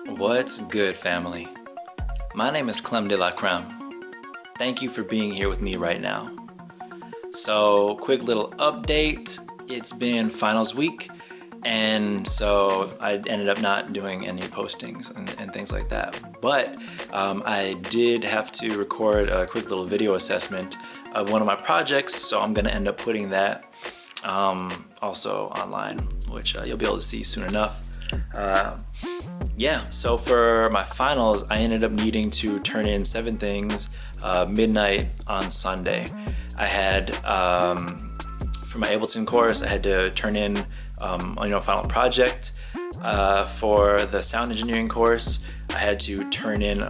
What's good, family? My name is Clem de la Creme. Thank you for being here with me right now. So, quick little update. It's been finals week, and so I ended up not doing any postings and things like that. But I did have to record a quick little video assessment of one of my projects, so I'm going to end up putting that also online, which you'll be able to see soon enough. Yeah, so for my finals, I ended up needing to turn in 7 things midnight on Sunday. I had, for my Ableton course, I had to turn in, a final project. For the sound engineering course, I had to turn in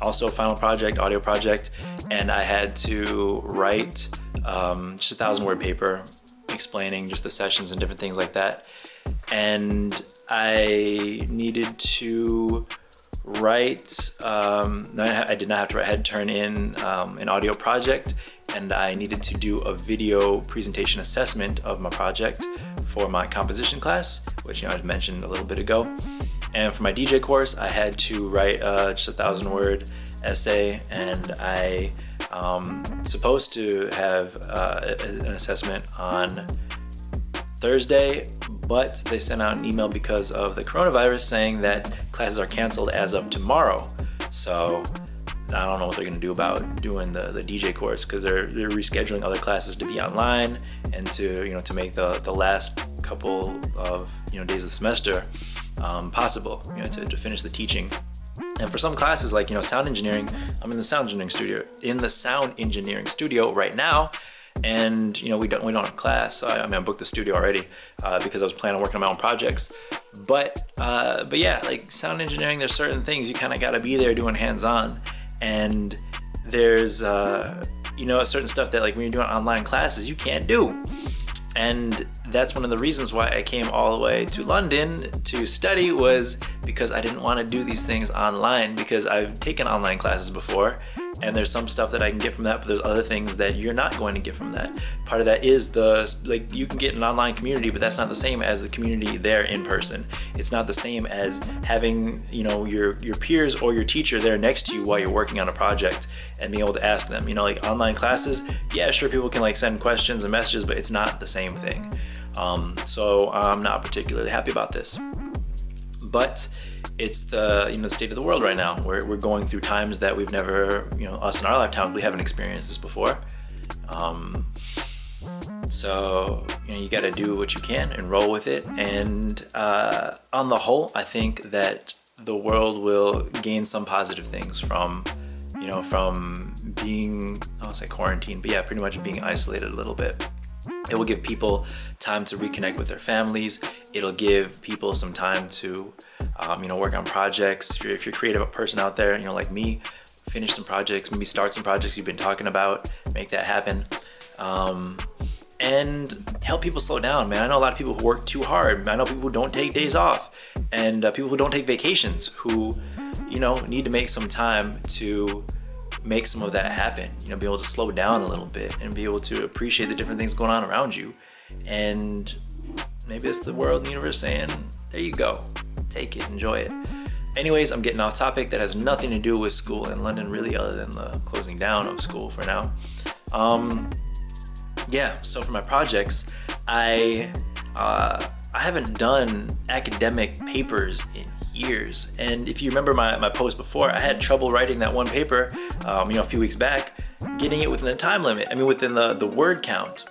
also a final project, audio project, and I had to write just a 1,000-word paper explaining just the sessions and different things like that. And I needed to write, I did not have to write, I had to turn in an audio project, and I needed to do a video presentation assessment of my project for my composition class, which I mentioned a little bit ago. And for my DJ course, I had to write just a 1,000-word essay, and I supposed to have an assessment on Thursday, but they sent out an email because of the coronavirus saying that classes are canceled as of tomorrow. So I don't know what they're going to do about doing the DJ course, because they're rescheduling other classes to be online and to make the last couple of days of the semester possible to finish the teaching. And for some classes like sound engineering, I'm in the sound engineering studio right now. And we don't have class. So I booked the studio already because I was planning on working on my own projects. But yeah, like sound engineering, there's certain things you kind of got to be there doing hands-on, and there's certain stuff that like when you're doing online classes you can't do. And that's one of the reasons why I came all the way to London to study, was because I didn't want to do these things online, because I've taken online classes before and there's some stuff that I can get from that, but there's other things that you're not going to get from that. Part of that is you can get an online community, but that's not the same as the community there in person. It's not the same as having your peers or your teacher there next to you while you're working on a project and being able to ask them. Like online classes, yeah, sure, people can send questions and messages, but it's not the same thing. So I'm not particularly happy about this, but it's the state of the world right now. We're going through times that we've never, us in our lifetime, we haven't experienced this before. So you got to do what you can and roll with it. And on the whole, I think that the world will gain some positive things from being, I won't say quarantined, but yeah, pretty much being isolated a little bit. It will give people time to reconnect with their families. It'll give people some time to, work on projects. If you're a creative person out there, like me, finish some projects, maybe start some projects you've been talking about, make that happen. And help people slow down, man. I know a lot of people who work too hard. I know people who don't take days off, and people who don't take vacations, who, need to make some time to make some of that happen, be able to slow down a little bit and be able to appreciate the different things going on around you. And maybe it's the world and the universe saying, there you go, take it, enjoy it. Anyways, I'm getting off topic. That has nothing to do with school in London, really, other than the closing down of school for now. Yeah, so for my projects, I haven't done academic papers in years. And if you remember my post before, I had trouble writing that one paper, a few weeks back, getting it within the time limit. Within the word count.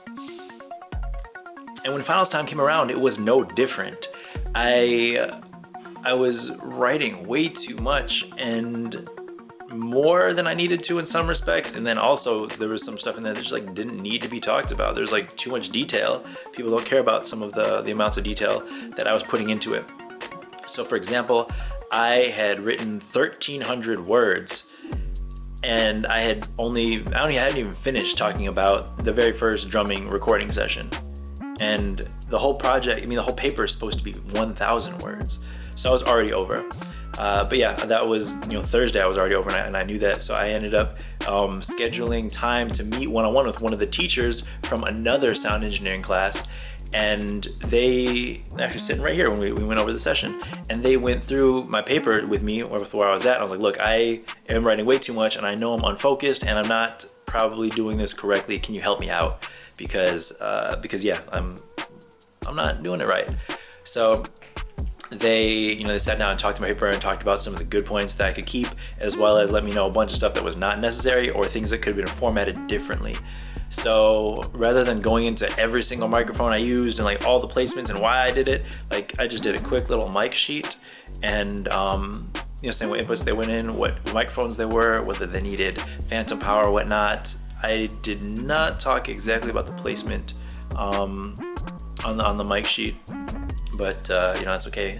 And when finals time came around, it was no different. I was writing way too much and more than I needed to in some respects, and then also there was some stuff in there that just didn't need to be talked about. There's too much detail. People don't care about some of the amounts of detail that I was putting into it. So for example, I had written 1,300 words, and I hadn't even finished talking about the very first drumming recording session. And the whole project, the whole paper is supposed to be 1,000 words. So I was already over. But yeah, that was, Thursday I was already over, and I knew that. So I ended up scheduling time to meet one-on-one with one of the teachers from another sound engineering class. and they actually sitting right here when we went over the session, and they went through my paper with me where I was at. I was like, look, I am writing way too much, and I know I'm unfocused, and I'm not probably doing this correctly. Can you help me out? Because yeah, I'm not doing it right. So they sat down and talked to my paper and talked about some of the good points that I could keep, as well as let me know a bunch of stuff that was not necessary or things that could have been formatted differently. So rather than going into every single microphone I used and like all the placements and why I did it, like I just did a quick little mic sheet and saying what inputs they went in, what microphones they were, whether they needed phantom power or whatnot. I did not talk exactly about the placement on the mic sheet, but that's okay.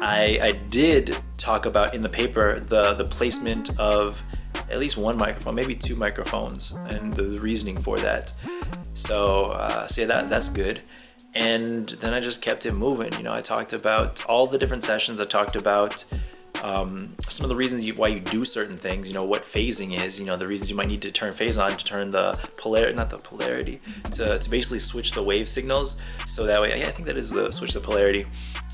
I did talk about in the paper the placement of at least one microphone, maybe two microphones, and the reasoning for that. So yeah, that's good. And then I just kept it moving. I talked about all the different sessions. I talked about some of the reasons why you do certain things, what phasing is, the reasons you might need to turn phase on to turn the polarity, to basically switch the wave signals. So that way, I think that is the switch the polarity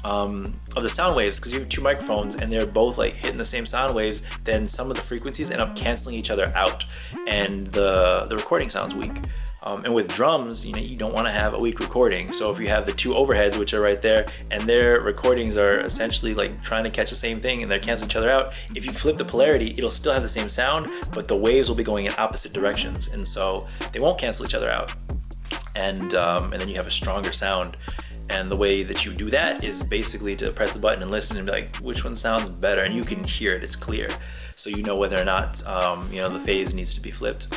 of the sound waves, because you have two microphones and they're both like hitting the same sound waves. Then some of the frequencies end up canceling each other out, and the recording sounds weak. And with drums, you don't want to have a weak recording. So if you have the two overheads, which are right there, and their recordings are essentially like trying to catch the same thing and they're canceling each other out, if you flip the polarity, it'll still have the same sound, but the waves will be going in opposite directions. And so they won't cancel each other out. And then you have a stronger sound. And the way that you do that is basically to press the button and listen and be like, which one sounds better? And you can hear it, it's clear. So you know whether or not, the phase needs to be flipped.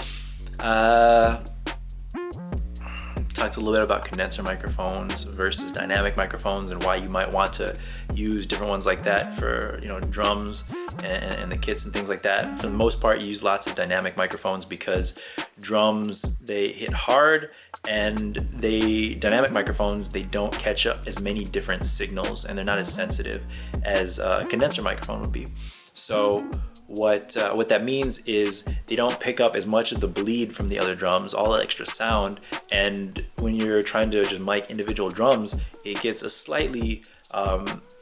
Talked a little bit about condenser microphones versus dynamic microphones and why you might want to use different ones like that for drums and the kits and things like that. For the most part, you use lots of dynamic microphones because drums, they hit hard, and dynamic microphones, they don't catch up as many different signals, and they're not as sensitive as a condenser microphone would be. So what that means is they don't pick up as much of the bleed from the other drums, all that extra sound, and when you're trying to just mic individual drums, it gets a slightly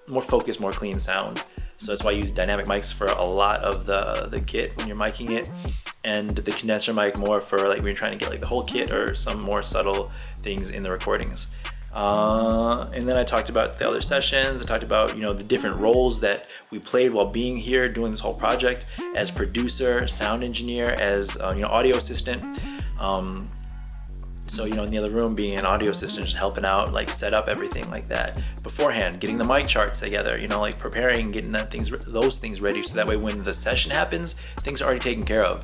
more focused, more clean sound. So that's why I use dynamic mics for a lot of the kit when you're miking it, and the condenser mic more for like when you're trying to get like the whole kit or some more subtle things in the recordings. And then I talked about the other sessions. I talked about, the different roles that we played while being here doing this whole project, as producer, sound engineer, as, audio assistant. So, in the other room, being an audio assistant, just helping out, like set up everything like that beforehand, getting the mic charts together, like preparing, getting those things ready. So that way when the session happens, things are already taken care of.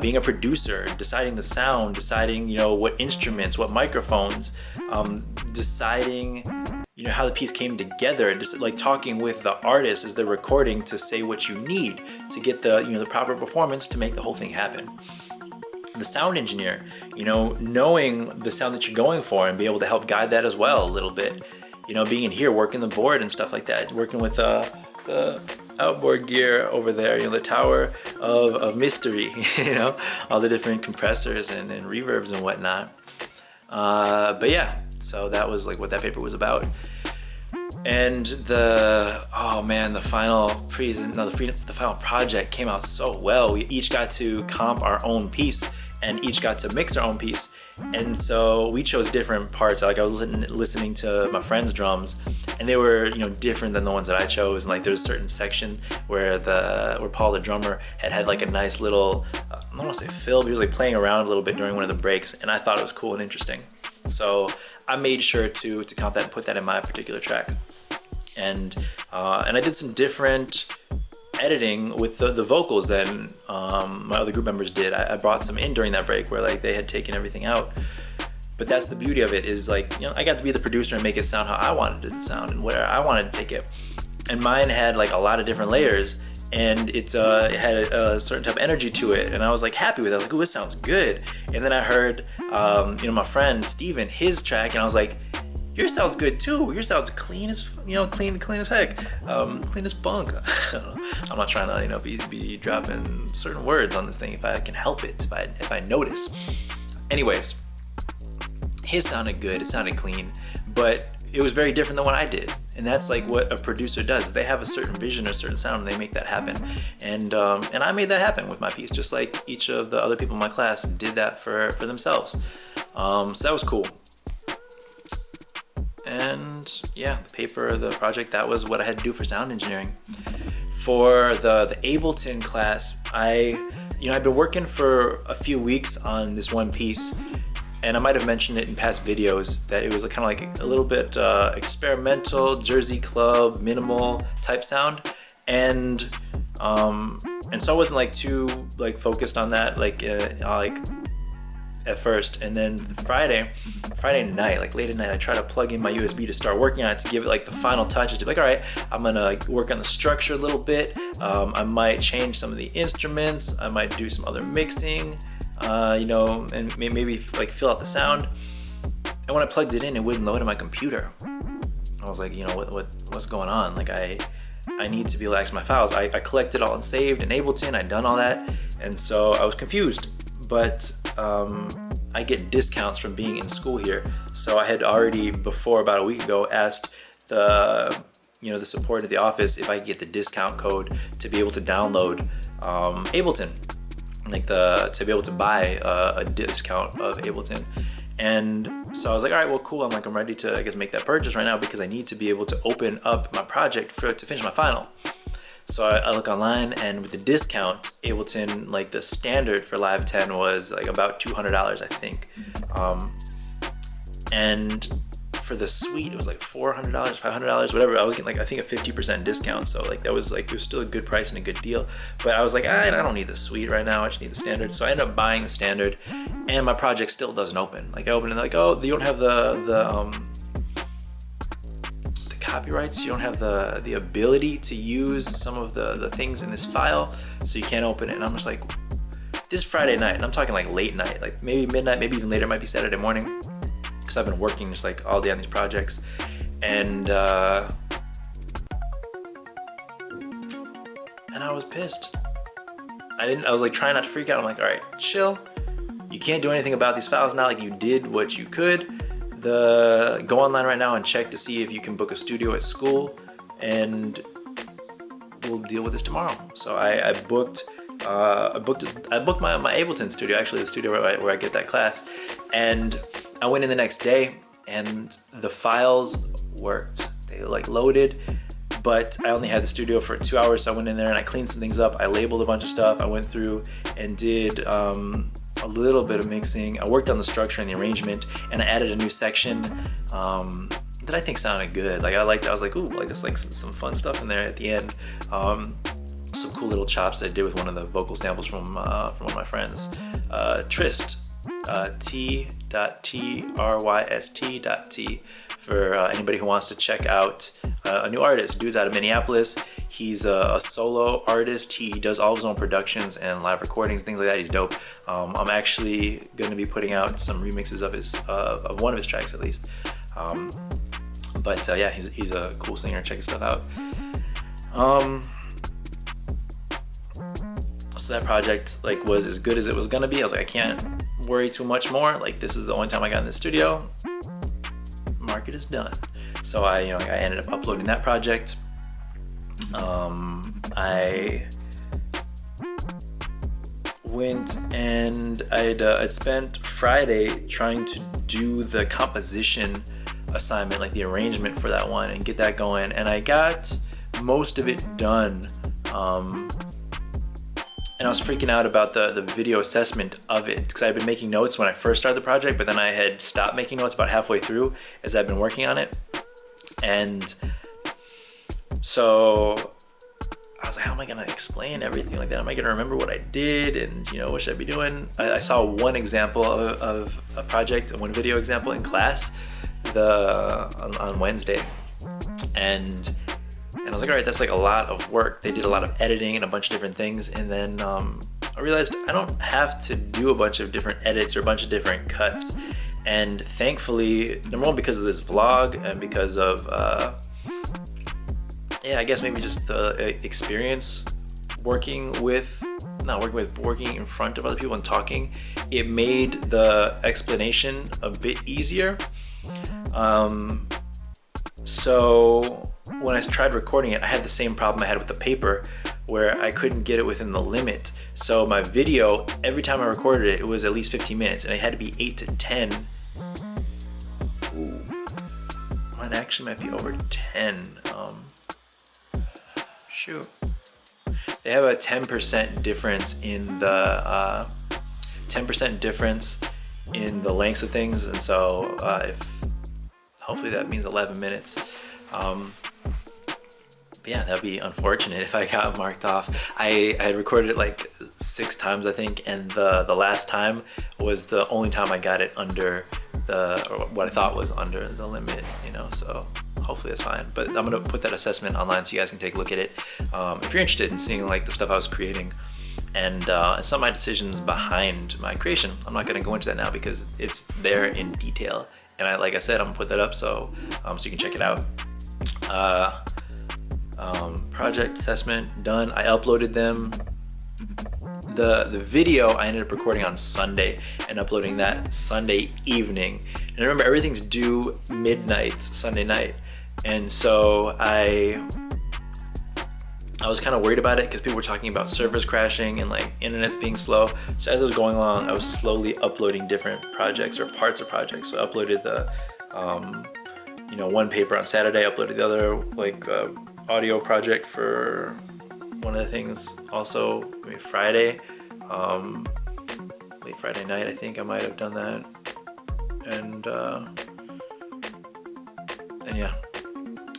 Being a producer, deciding the sound, deciding, what instruments, what microphones, deciding, how the piece came together, just like talking with the artist as they're recording to say what you need to get the, the proper performance to make the whole thing happen. The sound engineer, knowing the sound that you're going for and be able to help guide that as well a little bit. Being in here, working the board and stuff like that, working with the outboard gear over there, the tower of mystery, all the different compressors and reverbs and whatnot. But yeah, so that was like what that paper was about. And the final project came out so well. We each got to comp our own piece and each got to mix our own piece. And so we chose different parts. Like I was listening to my friend's drums, and they were, different than the ones that I chose. And like there's a certain section where Paul, the drummer, had like a nice little, I don't want to say fill, but he was like playing around a little bit during one of the breaks, and I thought it was cool and interesting. So I made sure to comp that and put that in my particular track. And I did some different editing with the vocals that my other group members did. I brought some in during that break where like they had taken everything out. But that's the beauty of it, is like, I got to be the producer and make it sound how I wanted it to sound and where I wanted to take it. And mine had like a lot of different layers, and it had a certain type of energy to it, and I was like happy with it. I was like, ooh, it sounds good. And then I heard my friend Steven, his track, and I was like, yours sounds good too. Yours sounds clean as clean as heck, clean as bunk. I'm not trying to be dropping certain words on this thing if I can help it, if I notice. Anyways, his sounded good, it sounded clean, but it was very different than what I did. And that's like what a producer does. They have a certain vision, a certain sound, and they make that happen. And I made that happen with my piece, just like each of the other people in my class did that for themselves. So that was cool. And yeah, the paper, the project, that was what I had to do for sound engineering. For the Ableton class, I've been working for a few weeks on this one piece, and I might have mentioned it in past videos that it was kind of like a little bit experimental, Jersey club, minimal type sound, and so I wasn't like too like focused on that like at first. And then Friday night, like late at night, I try to plug in my USB to start working on it, to give it like the final touches, to be like, all right, I'm gonna like work on the structure a little bit. I might change some of the instruments, I might do some other mixing, and maybe like fill out the sound. And when I plugged it in, it wouldn't load on my computer. I was like, what's going on? Like I need to be able to access my files. I collected all and saved in Ableton, I'd done all that, and so I was confused. But I get discounts from being in school here, so I had already before, about a week ago, asked the support at the office if I could get the discount code to be able to download Ableton, like to be able to buy a discount of Ableton. And so I was like, all right, well, cool. I'm ready to, I guess, make that purchase right now, because I need to be able to open up my project to finish my final. So I look online, and with the discount, Ableton, like the standard for Live 10 was like about $200, I think. And for the suite, it was like $400, $500, whatever. I was getting like, I think, a 50% discount. So like that was like, it was still a good price and a good deal. But I was like, I don't need the suite right now. I just need the standard. So I ended up buying the standard, and my project still doesn't open. Like I opened it, like, oh, you don't have the copyrights, you don't have the ability to use some of the things in this file, so you can't open it. And I'm just like, this Friday night, and I'm talking like late night, like maybe midnight, maybe even later, might be Saturday morning, because I've been working just like all day on these projects. And I was pissed. I was like trying not to freak out. I'm like, all right, chill. You can't do anything about these files now. Like, you did what you could. Go online right now and check to see if you can book a studio at school, and we'll deal with this tomorrow. So I booked my Ableton studio, actually the studio where I get that class, and I went in the next day, and the files worked. They like loaded, but I only had the studio for 2 hours, so I went in there and I cleaned some things up. I labeled a bunch of stuff. I went through and did a little bit of mixing. I worked on the structure and the arrangement, and I added a new section that I think sounded good. Like I was like, ooh, like this, like some fun stuff in there at the end. Some cool little chops I did with one of the vocal samples from one of my friends, Trist, T.T.R.Y.S.T.T, for anybody who wants to check out a new artist. Dude's out of Minneapolis. He's a solo artist. He does all of his own productions and live recordings, things like that. He's dope. I'm actually going to be putting out some remixes of one of his tracks at least. But yeah, he's a cool singer. Check his stuff out. So that project like was as good as it was gonna be. I was like, I can't worry too much more. Like, this is the only time I got in the studio. Market is done. So I ended up uploading that project. I went and I'd spent Friday trying to do the composition assignment, like the arrangement for that one, and get that going. And I got most of it done. And I was freaking out about the video assessment of it, because I'd been making notes when I first started the project, but then I had stopped making notes about halfway through as I've been working on it. And so I was like, how am I gonna explain everything like that? Am I gonna remember what I did, and what should I be doing? I saw one example of a project, one video example in class on Wednesday, and I was like, all right, that's like a lot of work. They did a lot of editing and a bunch of different things. And then I realized I don't have to do a bunch of different edits or a bunch of different cuts. And thankfully, number one, because of this vlog, and because of, I guess maybe just the experience working with not working with, working in front of other people and talking, it made the explanation a bit easier. So when I tried recording it, I had the same problem I had with the paper, where I couldn't get it within the limit. So my video, every time I recorded it, it was at least 15 minutes, and it had to be 8 to 10. Ooh, mine actually might be over 10. Shoot. They have a 10% difference in the 10% difference in the lengths of things, and so if hopefully that means 11 minutes. But yeah, that'd be unfortunate if I got marked off. I had recorded it like 6 times, I think, and the last time was the only time I got it under or what I thought was under the limit, you know, so hopefully that's fine. But I'm gonna put that assessment online so you guys can take a look at it if you're interested in seeing like the stuff I was creating and some of my decisions behind my creation. I'm not gonna go into that now because it's there in detail, and like I said, I'm gonna put that up so you can check it out. Project assessment done. I uploaded them. The video I ended up recording on Sunday and uploading that Sunday evening. And remember, everything's due midnight Sunday night, and so I was kind of worried about it because people were talking about servers crashing and like internet being slow. So as I was going along, I was slowly uploading different projects or parts of projects. So I uploaded the one paper on Saturday, uploaded the other like audio project for one of the things also maybe Friday, late Friday night I think I might have done that, and yeah,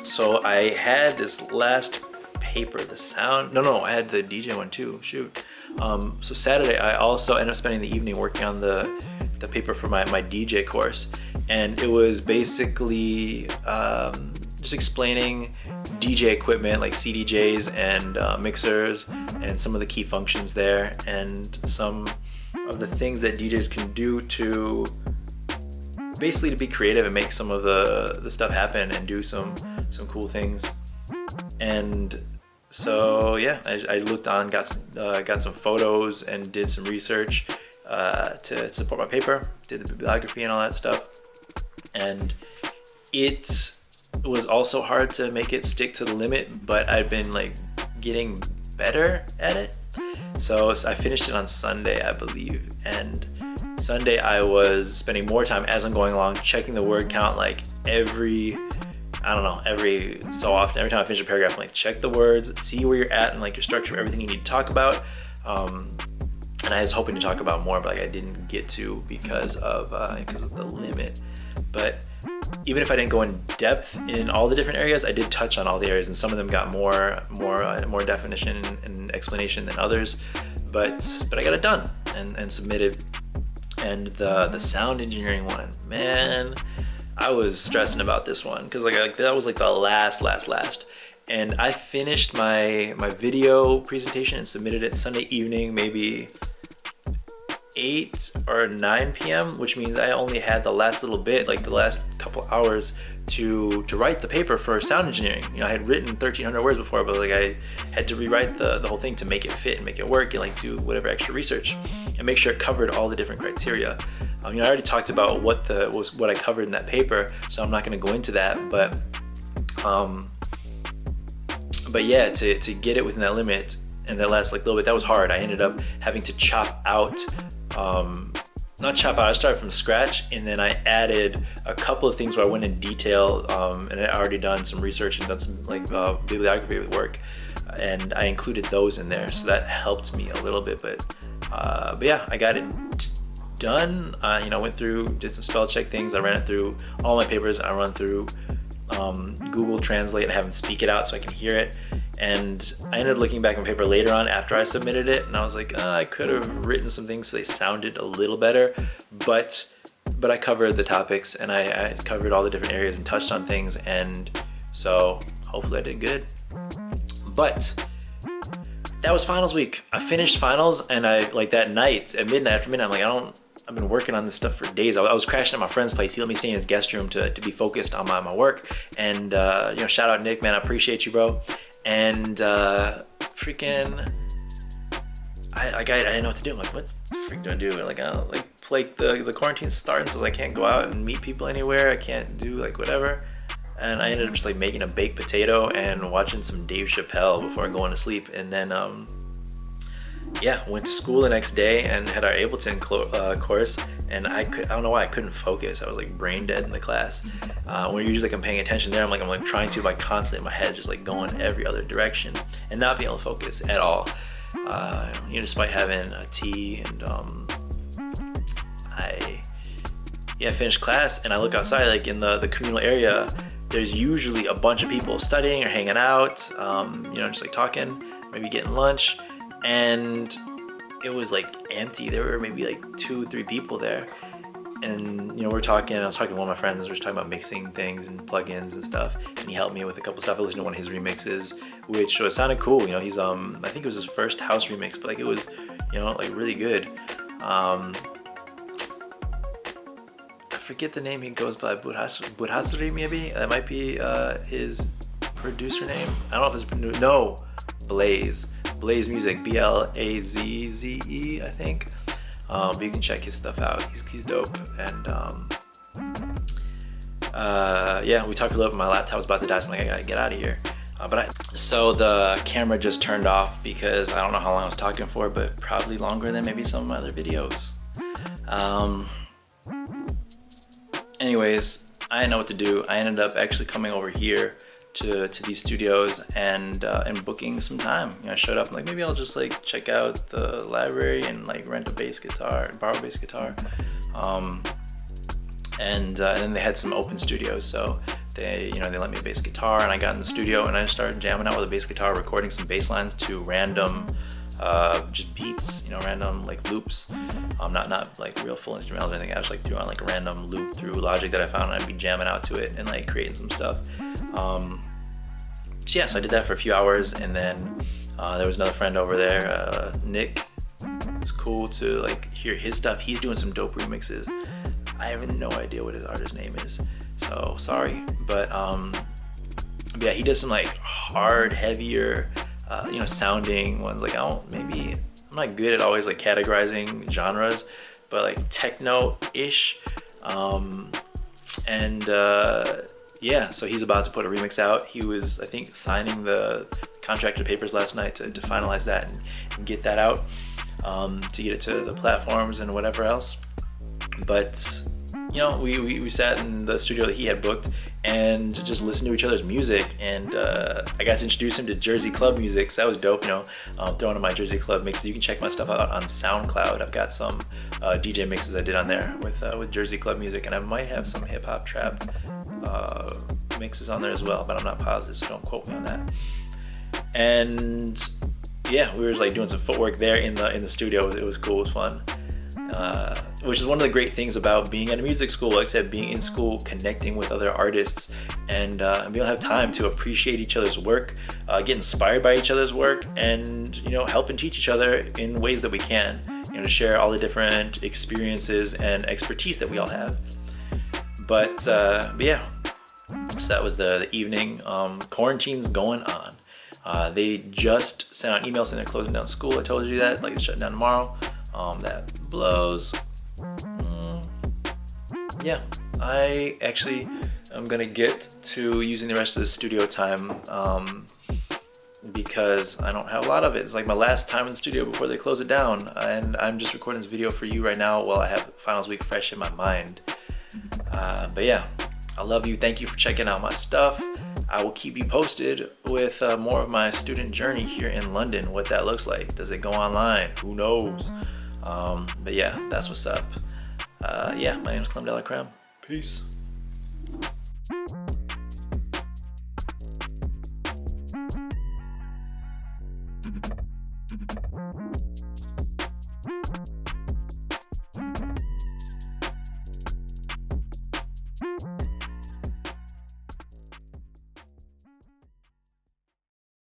so I had this last paper, the sound, no, I had the DJ one too, shoot. So Saturday I also ended up spending the evening working on the paper for my DJ course, and it was basically just explaining DJ equipment like CDJs and mixers and some of the key functions there, and some of the things that DJs can do to basically to be creative and make some of the stuff happen and do some cool things. And so yeah, I looked on, got some photos and did some research to support my paper, did the bibliography and all that stuff, and it was also hard to make it stick to the limit, but I've been like getting better at it. So I finished it on Sunday, I believe, and Sunday I was spending more time as I'm going along checking the word count like every so often. Every time I finish a paragraph, I'm like, check the words, see where you're at and like your structure of everything you need to talk about. And I was hoping to talk about more, but like I didn't get to because of the limit. But even if I didn't go in depth in all the different areas, I did touch on all the areas, and some of them got more definition and explanation than others. But I got it done and submitted. And the sound engineering one, man, I was stressing about this one because like that was like the last. And I finished my video presentation and submitted it Sunday evening, maybe 8 or 9 p.m., which means I only had the last little bit, like the last couple hours to write the paper for sound engineering. You know, I had written 1,300 words before, but like I had to rewrite the whole thing to make it fit and make it work and like do whatever extra research and make sure it covered all the different criteria. I already talked about what I covered in that paper, so I'm not going to go into that, but yeah, to get it within that limit and that last like little bit, that was hard. I ended up having to chop out, I started from scratch, and then I added a couple of things where I went in detail, and I already done some research and done some like bibliography work, and I included those in there, so that helped me a little bit. But yeah, I got it done. Went through, did some spell check things. I ran it through all my papers. I run through Google Translate and have them speak it out so I can hear it. And I ended up looking back on paper later on after I submitted it, and I was like, I could have written some things so they sounded a little better, but I covered the topics and I covered all the different areas and touched on things, and so hopefully I did good. But that was finals week. I finished finals, and I like that night at midnight, after midnight, I'm like, I've been working on this stuff for days. I was crashing at my friend's place. He let me stay in his guest room to be focused on my work. And shout out Nick, man, I appreciate you, bro. And I I didn't know what to do. I'm like, what the freak do I do? Like, the quarantine's starting, so I can't go out and meet people anywhere. I can't do like whatever. And I ended up just like making a baked potato and watching some Dave Chappelle before going to sleep. And then yeah, went to school the next day and had our Ableton course. And I don't know why I couldn't focus. I was like brain dead in the class. When usually like I'm paying attention there, I'm like trying to, like, constantly in my head just like going every other direction and not being able to focus at all. Despite having a tea, and I finished class and I look outside, like in the communal area. There's usually a bunch of people studying or hanging out, just like talking, maybe getting lunch, and it was like empty. There were maybe like 2-3 people there, and we're talking. I was talking to one of my friends. We were talking about mixing things and plugins and stuff, and he helped me with a couple stuff. I listened to one of his remixes, which sounded cool. He's I think it was his first house remix, but like it was like really good. I forget the name he goes by, Budhasri maybe. That might be his producer name. I don't know if it's no, Blaze Music, BLAZZE, I think. But you can check his stuff out. He's dope. And we talked a little bit. My laptop was about to die, so I'm like, I gotta get out of here. So the camera just turned off because I don't know how long I was talking for, but probably longer than maybe some of my other videos. Anyways, I didn't know what to do. I ended up actually coming over here to these studios and booking some time. I showed up and like, maybe I'll just like check out the library and like rent a bass guitar, borrow a bass guitar. And then they had some open studios, so they let me a bass guitar, and I got in the studio and I started jamming out with a bass guitar, recording some bass lines to random just beats, random like loops, not like real full instrumentals or anything. I just like threw on like a random loop through Logic that I found, and I'd be jamming out to it and like creating some stuff. So I did that for a few hours, and then there was another friend over there, Nick. It's cool to like hear his stuff. He's doing some dope remixes. I have no idea what his artist name is, so sorry, but yeah, he does some like hard, heavier sounding ones. Like I'm not good at always like categorizing genres, but like techno-ish. So he's about to put a remix out. He was, I think, signing the contract papers last night to finalize that and get that out, to get it to the platforms and whatever else. But we sat in the studio that he had booked and just listened to each other's music, and I got to introduce him to Jersey Club music, so that was dope. Throwing in my Jersey Club mixes. You can check my stuff out on SoundCloud. I've got some DJ mixes I did on there with Jersey Club music, and I might have some hip hop trap mixes on there as well, but I'm not positive, so don't quote me on that. And yeah, we were just like doing some footwork there in the studio. It was cool. It was fun. Which is one of the great things about being at a music school. Like I said, being in school, connecting with other artists, and being able to have time to appreciate each other's work, get inspired by each other's work, and help and teach each other in ways that we can. To share all the different experiences and expertise that we all have. But yeah, so that was the evening. Quarantine's going on. They just sent out emails saying they're closing down school. I told you that, like, it's shutting down tomorrow. That blows. Yeah, I actually am gonna get to using the rest of the studio time because I don't have a lot of it. It's like my last time in the studio before they close it down, and I'm just recording this video for you right now while I have finals week fresh in my mind. But yeah, I love you. Thank you for checking out my stuff. I will keep you posted with more of my student journey here in London, what that looks like. Does it go online? Who knows? But yeah, that's what's up. Yeah, my name is Creme. Peace.